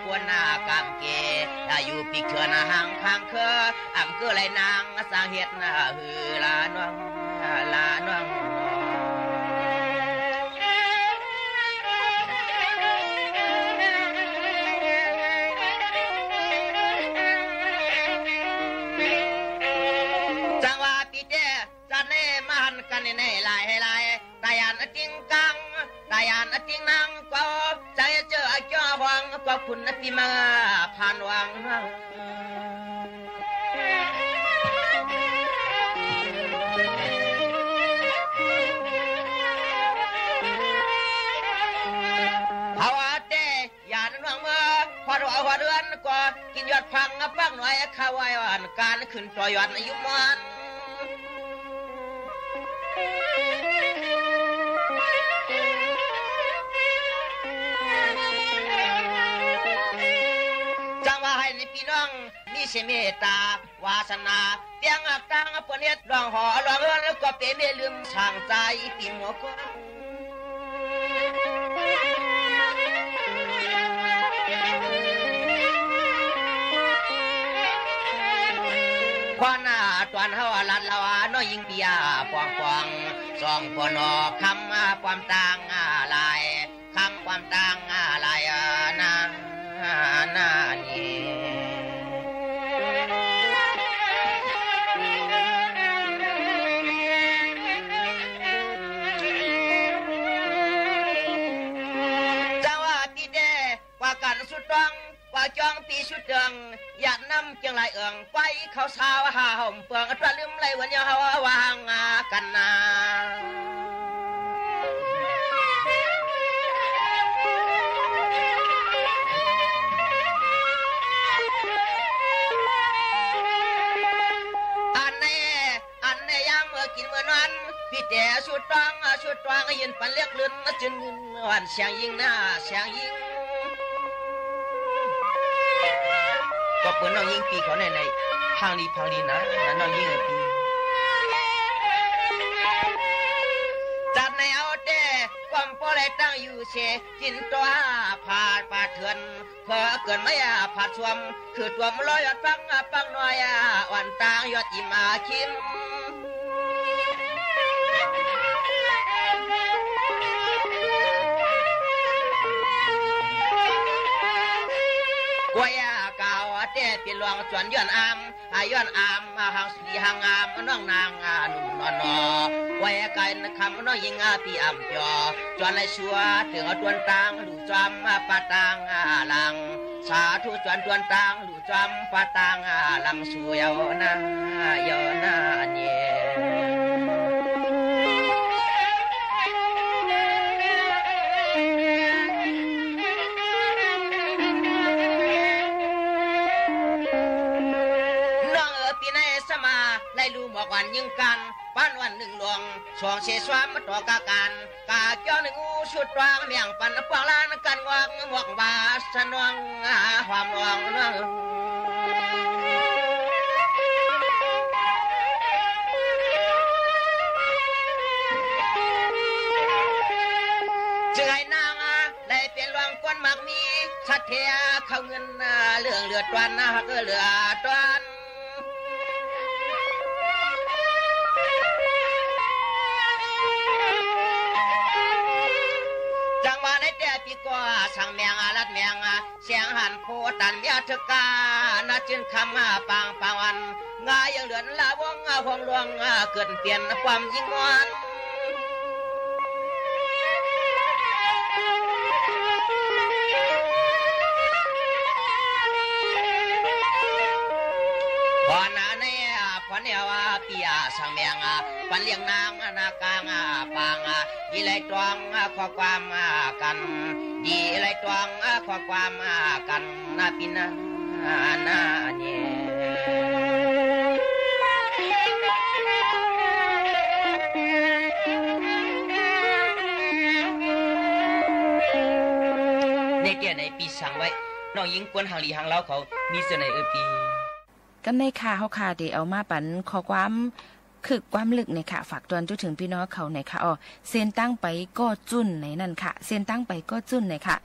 ปวนกามเกอยู่ปีกเถื่อนห่างข้างเคออำเกอไรนางสร้างเฮ็ดฮือลาน้องลาน้องจังว่าปีเจจันเน่มาหันกันในลายให้ลายตายานจริงกังตายานจริงนางก็ใจเจอเจ้าวังก็คุณที่มาผ่านวังเอาเต้ยานวังเมื่อพอหัวเรือนก็กินยอดพังปักหน่อยข้าวไว้วันการขึ้นต่อยอดอายุมันพี่น้องมีเสเมตตาวาสนาเตียงอักตังปนเฮ็ดร้องหอร้องเอิ้นแล้วก็เป็นไม่ลืมสร้างใจปีหัวกพอหน้าตอนเฮาลัดละวาน้อยยิงเปียปองปองส่องปอนอคำความต่างลายคำความต่างลายนานี่สุดตังกว่าจองปีสุดเดืองอยากนำเกียงไหลเอิงไปเขาสาวหาห่มเปืองอัตราลืมไหลวันยาววางกันนาอันนี้ยังเมื่อกินเมื่อนอนพี่แต่สุดตังยืนปันเลียกลื่นจึงวันเสียงยิงหน้าเสียงยิงก็เปิดน้องยิงปีเขาในพังดีนะน้องยิงปีจัดในเอาแต่ความพอไรตั้งอยู่เชจินตัวผาดป่าเถื่อนเพื่อเกินไม่ผาดชวมคือตัวมลอยยอดปังน้อยอ่อนต่างยอดอิมาคิมกวยกาวเต้ปีหลวงจวนย้อนอามย้อนอามหางสีหางอามน้องนางหนุ่มนอนกวยไก่คำน้องยิงปีอำจอจวนไรชัวถึงตวนตังดูจอมปะตังลังสาธุจวนตวนตังดูจอมปะตังลังสวยนาเนี่ยลูหมอกวันยิงกันบ้านวันหนึ่งหลวงสองเสสวามต่อกาการกาเจ้าหนึ่งชุดวางเมียงปันปางลานกันวางหมวกบาสนวงความวางนั่งจึงให้นางได้เป็นหลวงกวนมากมีสัตย์เทียเข้าเงินเรื่องเลือดตวันก็เลือดตวันปีกว่าสั่งแมงลัดแมงเสียงหันโพตันเมียเถกานาจินคำปังวันงายังเดือนละวงห่วงลวงเกิดเปลี่ยนความยิ่งวันพอนาเนี่ยพอเนี่ยว่าปีสั่งแมงปันเลี้ยงนางนากางปังดีไรตวงข้อความกันดีไรตวงข้อความกันนาปินาเนี่ยในเกี่ยในปีสั่งไว้น้องยิงกวนหางลีหางเล้าเขามีเสน่ห์ปีกันในข่าวเขาค่ะเดี๋ยวเอามาปันข้อความ คือความลึกในค่ะฝากตอนจุถึงพี่น้องเขาในค่ะเส้นตั้งไปก็จุ่นในนั่นค่ะเส้นตั้งไปก็จุ่นในค่ะ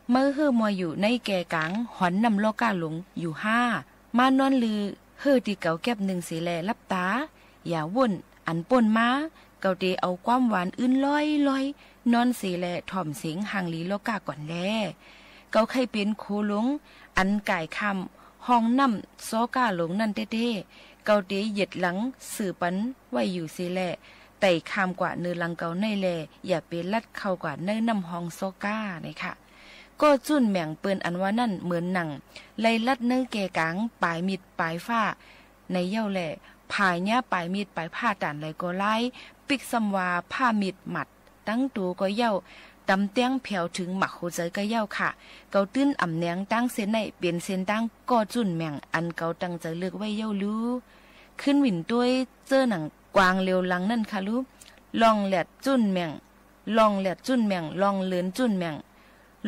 เมื่อฮื้อมัวอยู่ในแก่กังหอนนำโลกาหลงอยู่5มานอนลือฮื้อที่เก่าแก็บ1สีแลรับตาอย่าวุ่นอันป่นมาเกาเตเอาความหวานอื่นลอยนอนสีแลถ่อมเสียงห่างลีโลกาก่อนแลเกาใครเป็นโคหลงอันก่ายคำห้องน้ำโซกาหลงนั่นเต้เกาเตเหยียดหลังสื่อปันไว้อยู่สีแลไต่คามกว่าเนื้อลังเกาในแลอย่าเป็นลัดเข้ากว่าเนื้อน้ำห้องโซกาเลยค่ะก็จุ่นแม่งเปิ้นอันว่านั่นเหมือนหนังไล่ลัดเนื้อแก่กางปลายมิดปลายฟ้าในเย้าแหล่ผายเนี้ยปลายมีดปลายผ้าด่านไหลก็ไล่ปิกซัมวาผ้ามีดหมัดตั้งตัวก็เย้าตำเตียงแผ่วถึงหมักหัวใจก็เย้าค่ะเกาตื้นอ่ำเนียงตั้งเส้นในเปลี่ยนเส้นตั้งก็จุ่นแม่งอันเกาตั้งใจเลือกไว้เย้ารู้ขึ้นหวินด้วยเจอหนังกวางเร็วลังนั่นค่ะลูกลองแหลดจุ่นแม่งลองแหลดจุ่นแม่งลองเลือนจุ่นแม่ง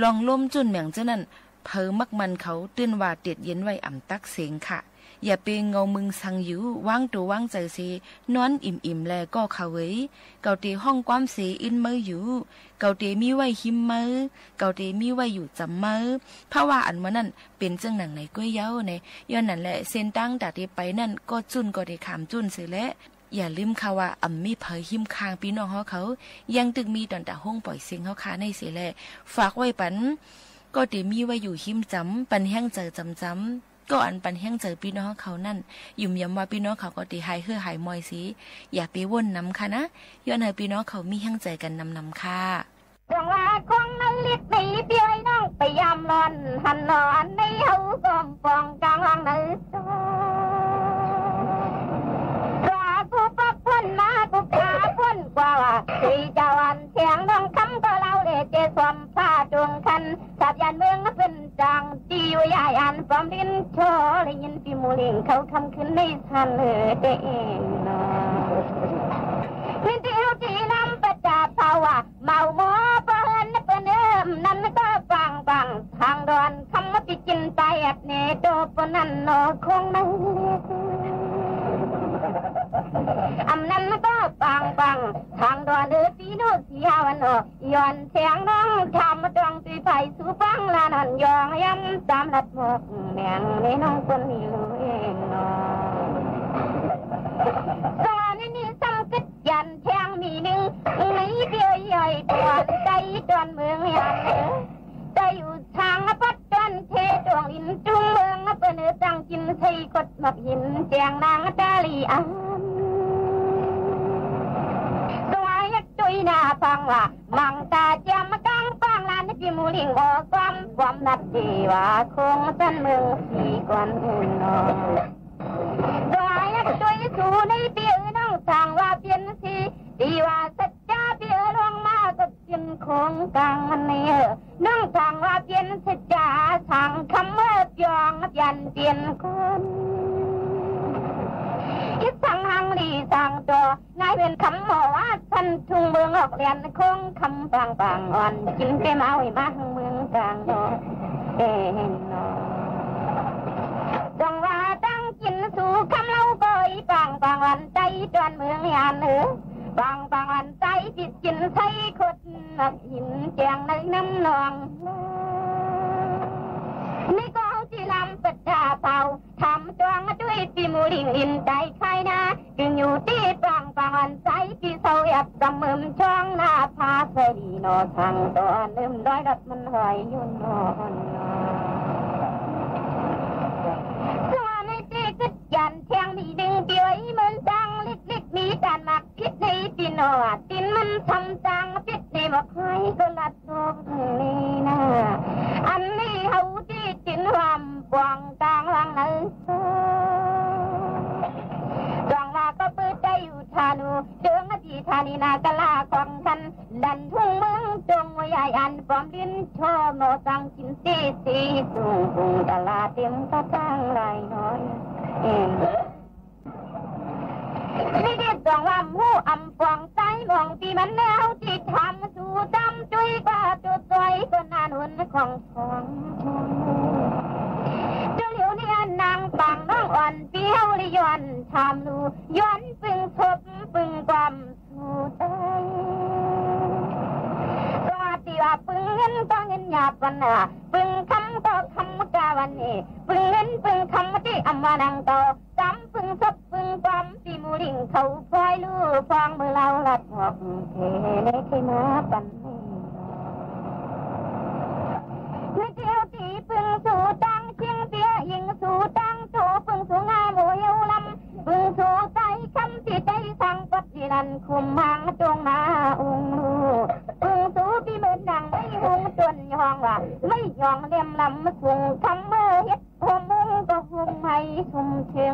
ลองล้มจุ่นแม่งเจ้านั่นเพอมักมันเขาตื้นว่าเตียดเย็นไว้อ่ำตักเสียงค่ะอย่าเปงเงามึงสังอยู่ว่างตัวว่างใจสินอนอิ่มแลก็เขาเว้ยเกาเตห้องความเสียอินมืออยู่เกาเตมีไว้หิมมือเกาเตมีไว้อยู่จำมือเพราะว่าอันว่านั่นเป็นจังหนังในก้วยเย้าในย้อนนั่นแหละเส้นตั้งแต่ที่ไปนั่นก็จุนก็ได้ขามจุนเสียแล้วอย่าลืมค่ะว่ามีเผยหิมคางพี่น้องเขายังตึกมีตอนแต่ห้องปล่อยเสียงเขาคาในเสียแล้วฝากไว้ปันก็เตมีไว้อยู่หิมจำปันแห้งเจอจำก็อันปันแห้งเจอพี่น้องเขานั่นยุ่มย้ำว่าพี่น้องเขาก็ตีหายหายมอยสิอย่าไปว่นน้ำค่ะนะย้อนให้พี่น้องเขามีแห้งใจกันนำค่ะดวงว่าคงนั้นลิดหนีเบี้ยน้องไปยามนอนหันนอนในเฮากอมฟองกลางห้องในรอกูปักพ้นมากูขาพ้นกว่าที่เจ้าอันเสียงน้องคำก็เล่าเลยเจสวมผ้าดวงคันสับยันเมืองเป็นจังตีอยู่ยายอันความดินโชเลยยินปีมูลิงเขาคำขึ้นในทันเลยเด้งนอพื้นที่เขาที่น้ำประจับเผาว่าเมาหมอเปิ้นนั่นก็ฟังทางดอนคำว่าปิจินไปแอบเนโตปนันนอคงนั่งอำนั้นก็ฟังทางดอนปีโนสีฮาวันอย้อนเสียงน้องทำมาดวงตีไฟสู่ฟังลานันยองย้ำตามลัดหมกแมงในน้องคนนี้รู้เองนอตอนนี้สังกัดยันแทงมีหนึ่งในเดียวใหญ่ตัวใจดอนเมืองยันใจอยู่ทางปัดดอนเทดวงอินจุงเมืองเปิ้นตั้งกินใส่กดหมักหินแจงนางดาลีอันตัวยักษ์จุยหน้าฟังว่ามังตาเจียมกังฟังลานที่มูลิงออกความนัดดีว่าคงสันเมืองสีกวนอื่นนอตัวยักษ์จุยสู่ในเปียน้องทางว่าเปลี่ยนสีดีว่าสัจจะเปียลงมาก็เปลี่ยนคงกลางมันเนี่ยน้องทางว่าเปลี่ยนสัจจะทางคำว่าจองยันเปลี่ยนคนคิดสั่งหังลีสั่งตัวนายเป็นคำหมอว่าท่านทุ่งเมืองออกเรียนคงคำบางอ่อนกินเต็มเอาให้มาเมืองกลางนอเอ็นนอจังว่าตั้งกินสู่คำเล่าบ่อยบางวันใจจวนเมืองยานบางวันใจจิตกินใส่ขดหนักหินแจงในน้ำนองนี่ก็เอาที่ลำปัดดาเป่าทำจวงด้วยปีมูลิงอินใจใครนะจึงอยู่ที่บางวันใจที่เศร้าแอบจำมือช่องหน้าพาใส่ดีนอทางตัวลืมด้อยรัดมันหอยยุ่นนอนยันแทงมีดึงเดียวเหมือนดังเล็กมีการหมักพิษในปีนอตินมันทำจังพิษในบอกให้ก็ลัดโลกนี้นะอันนี้เขาที่จินความกวางกลางวังนั้นดวงว่าก็เปิดใจอยู่ทานูเดืองอดีธานีนากะลาของฉันดันทุ่งเมืองจงวิญญาณปลอมลิ้นโชว์โนตังกินสีตุงตลาเต็มตะตั้งไรน้อยนี่เด็ดดวงว่ามูอำฟองใจมองปีมันแล้วที่ทำสู่ดำจุยกว่าจุดสวยก็นานุนของทองเจ้าเหลียวเนี่ยนางปังน้องอ่อนเปี้ยวลิย้อนทำนูย้อนซึ่งศพ นหยาบวันน่ะปึงคำก็คำกาวันนี้ปึงเงินปึงคำที่อำมานังโตจำปึงศพปึงความที่มูลิงเขาพลอยลู่ฟองมือเราลัดหอกเทเนเทมาปันนี่เที่ยวตีปึงสู่ตังเชียงเตี้ยยิงสู่ตังโจปึงสู่งาหมูเอวลำปึงสู่ใจคำที่ใจสั่งปัจจิรันคุมมังจงนาองค์ลูปึงสู่พี่เหมือนดังไม่หงจนยองว่าไม่ยองเลี่ยมลำส่งคำเมื่อเฮ็ดหงมุงก็หงให้สุ่มเชียง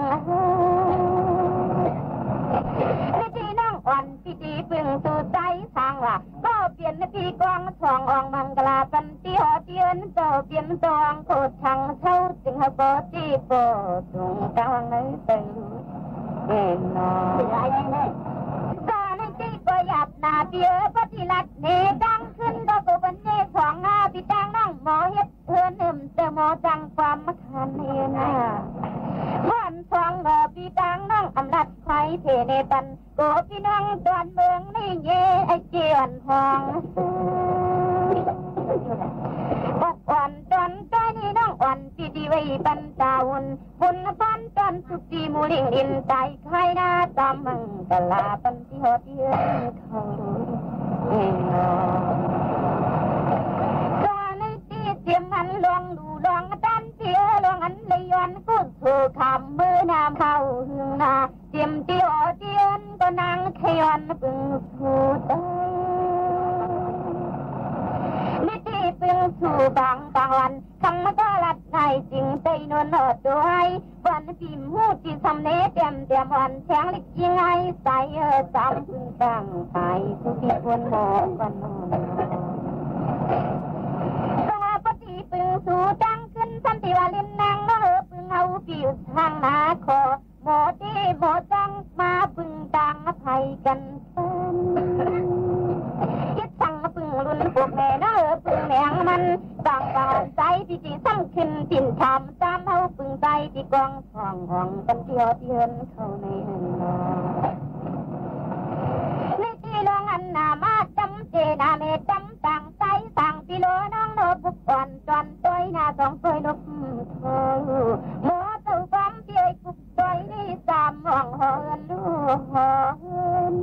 นี่ที่น้องอ่อนพี่ดีปึงสู่ใจสั่งว่าก็เปลี่ยนพี่กองช่องอองมังกลาปันตีหอเตียนเจ้าเปลี่ยนตองโคตรชังเท่าจึงให้ปอตีโปตรงกลางในเต็งเอ็นนอตอนนี้ที่ก็หยับหน้าเบี้ยปฏิลัดเนดังขึ้นก็บันเนสองหน้าพี่ดังน้องหมอเฮ็ดเพื่อนหนึ่มแต่หมอจังความมาคันเฮียน่ะวันสองพี่ดังน้องอำลัดไฟเทเนตันโกพี่น้องตอนเมืองนี่เย่ไอเจียนทองบัดอ่อนตอนใจนี่น้องอ่อนพี่ดีไว้บรรดาวุ่นบุญพันตอนสุขีมูลิงดินใจใครหน้าตามมังกลาปันที่หอเทียนเขาตอนนี้ที่เตรียมมันลองดูลองดันเสียลองอันเลยย้อนกู้สู่คำมือน้ำเข้าหึงนาเตรียมที่หอเทียนก็นั่งขย้อนปึงสู่ใจนี่ที่ปึงสู่บางวันคำก็ลัดในจริงใจนวลหอดด้วยวันพิมพ์หูที่สำเนเตรียมวันแข็งเล็กยังไงใส่จำพึงตั้งไปสุขีควรหมอกวันนอนตัวปฏิปึงสู่จังขึ้นสันติวาลินนางน้องปึงเอาผิวทางนาคอหมอที่หมอจังมาปึงตังไทยกันคิดสั่งปึงรุ่นพวกแม่น้องปึงแมงมันต่างบานใจที่จีซ้ำขึ้นติ่นทำซ้ำเอาปึงใจที่กองทองห้องกันเที่ยวเทียนเข้าในนอนี่ที่ลองอันนามาจำเจนาเมจำต่างใจต่างที่โลน้องโนบุกก่อนจอนตัวนาสองตัวลบเธอหมอเจ้าความเที่ยวกุกตัวนี่สามมองหอนลูกหอน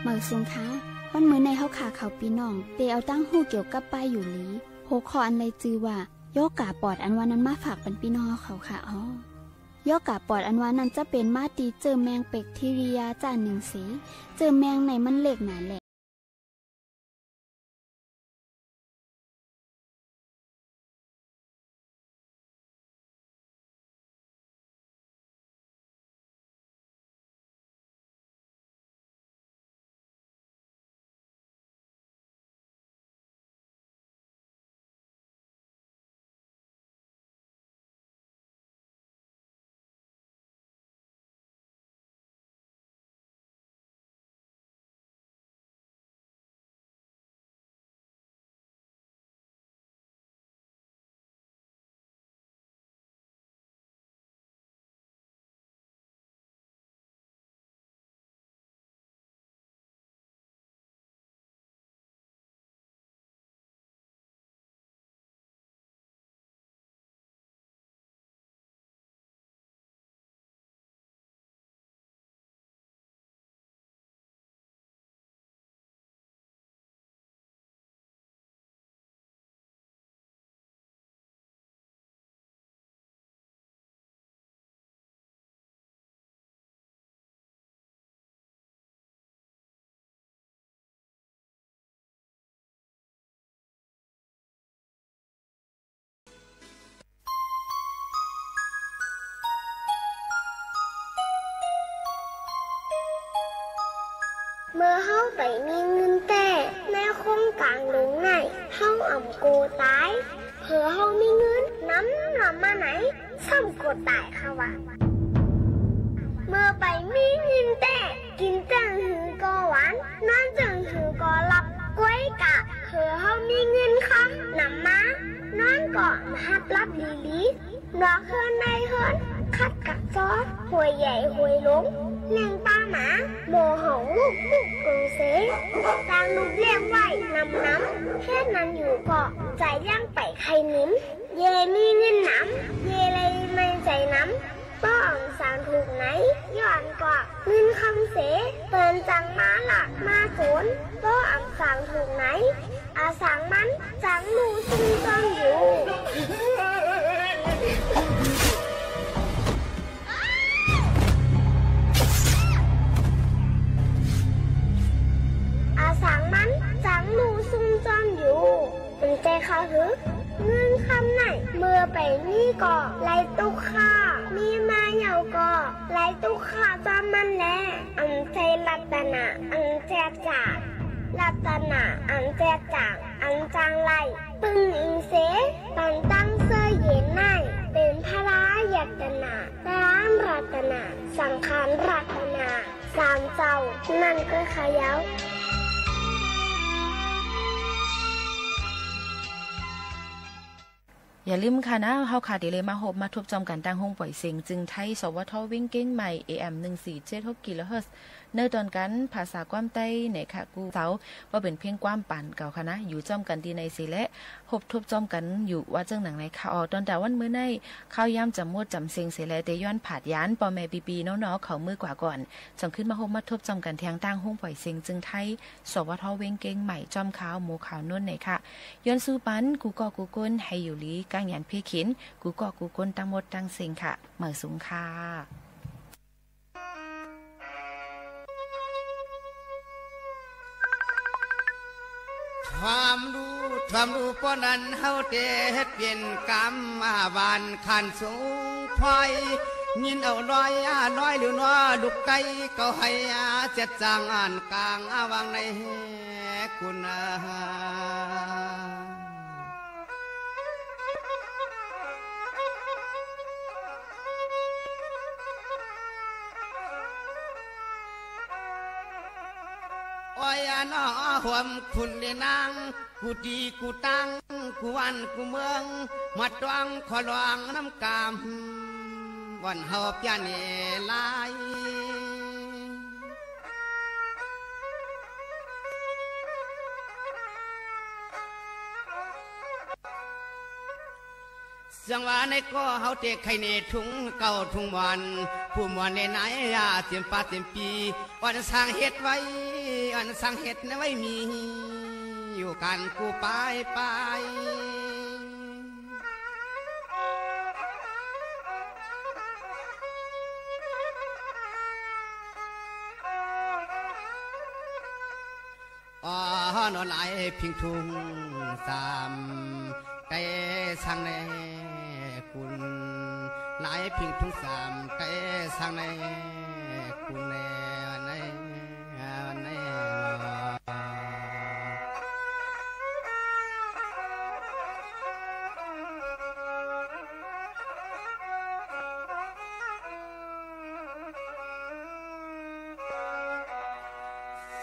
เมื่อสุงท้าวันมื้อในเฮาขาเขาปีน้องเตเอาตั้งหู้เกี่ยวกับป้ายอยู่หลีโหคออันใดจือว่าโยกาปอดอันว่านั้นมาฝากเป็นพี่น้องเขาค่ะโยกาปอดอันว่านั้นจะเป็นมาตีเจอแมงเป็กทีเรียจานหนึ่งสีเจอแมงในมันเล็กหนาแหละเมื่อเฮาไปมีเงินแต่ในโครงการลงไหนเฮาอ่ำโกตายเผื่อเฮามีเงินน้ำมาไหนซ้ำโกตายค่ะวะเมื่อไปมีเงินแต่กินจังหือก็หวานนอนจังหือก็หลับก้วยกะเผื่อเฮามีเงินค่ะน้ำมานอนก็มาหับรับดีๆนอกเฮือนในเฮือน คัดกักซอหวยใหญ่หวยล้มแรงตาหมาโมหองลูกลูกเสจางลูกเลี้ยงไว้น้ำแค่นั้นอยู่เกาะใจย่างไปใครนิ้มเยมีเงินน้ำเยเลยไม่ใจน้ำป้องสางถูกไหนย้อนกว่าเงินคำเสเตือนจังมาหลักมาโขนป้องสางถูกไหนอาสางมันจังมูซุ่มจ้องอยู่อาสางมันจังมูซุ่มจ้องอยู่เป็นใจเขาหรือเงื่อนคำไหนเมื่อไปนี่ก่อไล่ตุกข้ามีมาเหยาก่อไล่ตุกข้าจอมมันแลอันใจรัตนาอันแจกจ่ารัตนาอันแจกจ่างอันจางไล่ปึงอิงเสปันตั้งเสื้อเย็นในเป็นพระยตนาร้านรัตนาสังขารรัตนาสามเจ้านั่นก็ขยาวอย่าลืมค่ะนะเฮาขาดิเลยมาพบมาทบจอมกันตั้งห้องปล่อยเสียงจึงไทยสวทวิ่งเก้งใหม่ AM 1476 กิโลเฮิรตซ์เนื้อตอนกันภาษาความใต้ในค่ะกูเสาว่าเป็นเพียงความปั่นเก่าค่ะนะอยู่จอมกันดีในสิและพบทบจอมกันอยู่ว่าจังหนังในข่าวตอนแต่วันมื้อในข้าวยามจำมวดจำเสียงเสและเตย้อนผาดยานปอแม่ปีๆน้อๆเขามือกว่าก่อนจังขึ้นมาพบมาทบจอมกันทางตั้งห้องปล่อยเสียงจึงไทยสวทวิ่งเก้งใหม่จอมขาวหมูขาวนุ่นในค่ะย้อนสู้ปันกูก็กูก้นให้อยู่ลีก้างยันเพียขินกูก็กูก้นตั้งหมดตั้งเสียงค่ะเหมือสูงค่ะความรู้ป้อนั้นเฮาเตเฮ็ดเปลี่ยนกรรมมาบานขันสูงพอยยินเอาน้อยหรือน้อลูกไก่ก็ให้เจ็ดจางอ่านกลางวางในคุณโอ้ยน้อหวมคุณได้นางกูตีกูตั้งกูวันกูเมืองมาตวังขอลวงน้ำกามวันเฮาเปียเนลายสังวาในก็เฮาเตะไข่เนถุงเก่าถุงวันผู้มวนในไหนเสียมปาเสียมปีวันสร้างเฮ็ดไว้อันสร้างเฮ็ดไว้มีอยู่กันกูไปนอนไหลพิงทุ่งสามไก่สังในคุณไหลพิงทุ่งสามไก่สังในคุณใน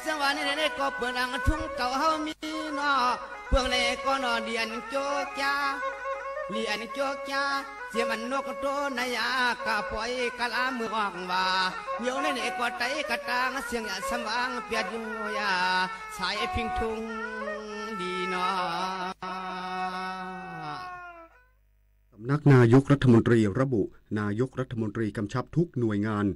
สังวานี่ในก็เปิดอังทุ่งเก่าเฮามีนอเพื่องเล่ก็นอเดียนโจกยาเลียนโจกยาเสียมันนกโตนายากะปล่อยกะลามือออกว่าเดี๋ยวในก็ไตกะตางเสียงสว่างเปียดอยู่ยาสายพิงทุ่งดีนอสำนักนายกรัฐมนตรีระบุนายกรัฐมนตรีกำชับทุกหน่วยงาน